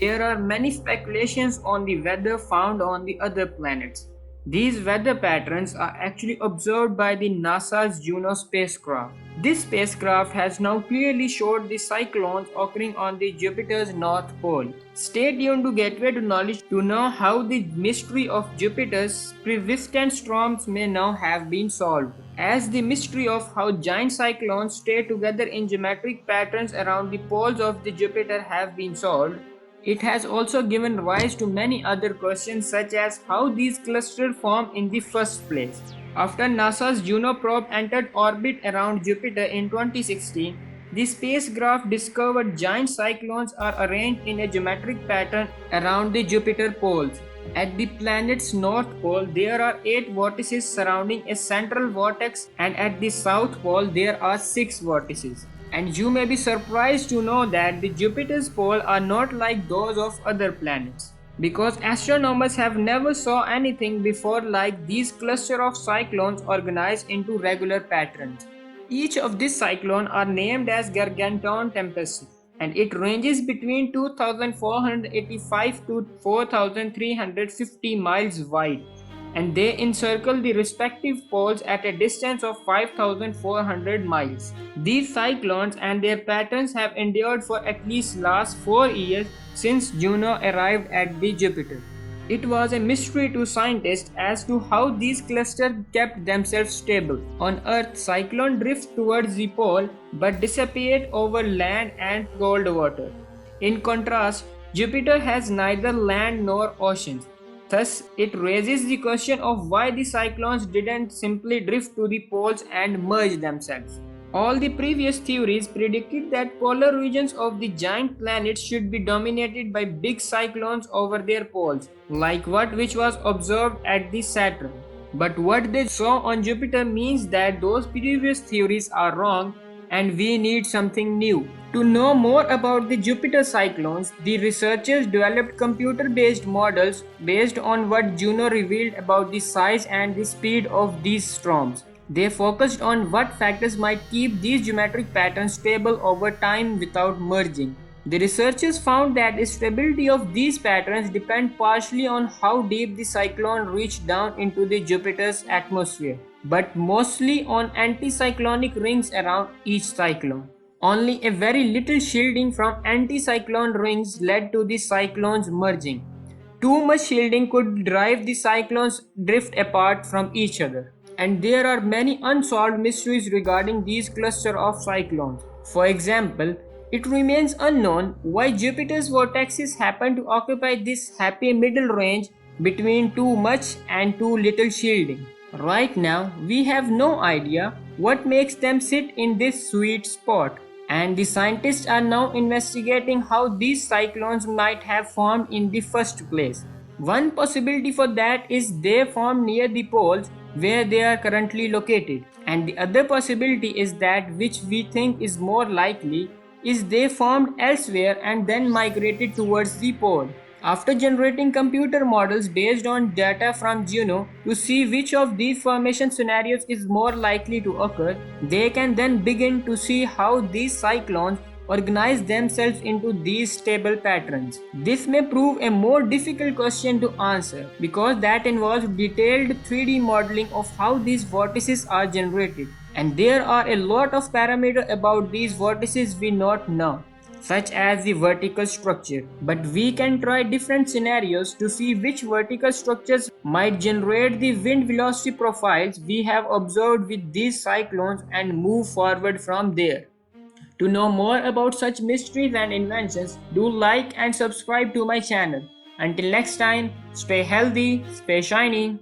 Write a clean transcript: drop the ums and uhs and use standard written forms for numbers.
there are many speculations on the weather found on the other planets. These weather patterns are actually observed by the NASA's Juno spacecraft. This spacecraft has now clearly showed the cyclones occurring on the Jupiter's north pole. Stay tuned to Gateway to Knowledge to know how the mystery of Jupiter's persistent storms may now have been solved. As the mystery of how giant cyclones stay together in geometric patterns around the poles of the Jupiter have been solved, it has also given rise to many other questions such as how these clusters form in the first place. After NASA's Juno probe entered orbit around Jupiter in 2016, the spacecraft discovered giant cyclones are arranged in a geometric pattern around the Jupiter poles. At the planet's north pole, there are 8 vortices surrounding a central vortex, and at the south pole, there are 6 vortices. And you may be surprised to know that the Jupiter's poles are not like those of other planets, because astronomers have never saw anything before like these cluster of cyclones organized into regular patterns. Each of these cyclones are named as Gargantuan Tempest, and it ranges between 2,485 to 4,350 miles wide, and they encircle the respective poles at a distance of 5,400 miles. These cyclones and their patterns have endured for at least last 4 years since Juno arrived at the Jupiter. It was a mystery to scientists as to how these clusters kept themselves stable. On Earth, cyclones drift towards the pole but dissipate over land and cold water. In contrast, Jupiter has neither land nor oceans. Thus, it raises the question of why the cyclones didn't simply drift to the poles and merge themselves. All the previous theories predicted that polar regions of the giant planets should be dominated by big cyclones over their poles, like which was observed at the Saturn. But what they saw on Jupiter means that those previous theories are wrong and we need something new. To know more about the Jupiter cyclones, the researchers developed computer-based models based on what Juno revealed about the size and the speed of these storms. They focused on what factors might keep these geometric patterns stable over time without merging. The researchers found that the stability of these patterns depend partially on how deep the cyclone reached down into the Jupiter's atmosphere, but mostly on anticyclonic rings around each cyclone. Only a very little shielding from anticyclone rings led to the cyclones merging. Too much shielding could drive the cyclones drift apart from each other. And there are many unsolved mysteries regarding these clusters of cyclones. For example, it remains unknown why Jupiter's vortexes happen to occupy this happy middle range between too much and too little shielding. Right now, we have no idea what makes them sit in this sweet spot, and the scientists are now investigating how these cyclones might have formed in the first place. One possibility for that is they formed near the poles where they are currently located, and the other possibility is that, which we think is more likely, is they formed elsewhere and then migrated towards the pole. After generating computer models based on data from Juno to see which of these formation scenarios is more likely to occur, they can then begin to see how these cyclones organize themselves into these stable patterns. This may prove a more difficult question to answer because that involves detailed 3D modeling of how these vortices are generated, and there are a lot of parameters about these vortices we not know, such as the vertical structure. But we can try different scenarios to see which vertical structures might generate the wind velocity profiles we have observed with these cyclones and move forward from there. To know more about such mysteries and inventions, do like and subscribe to my channel. Until next time, stay healthy, stay shiny.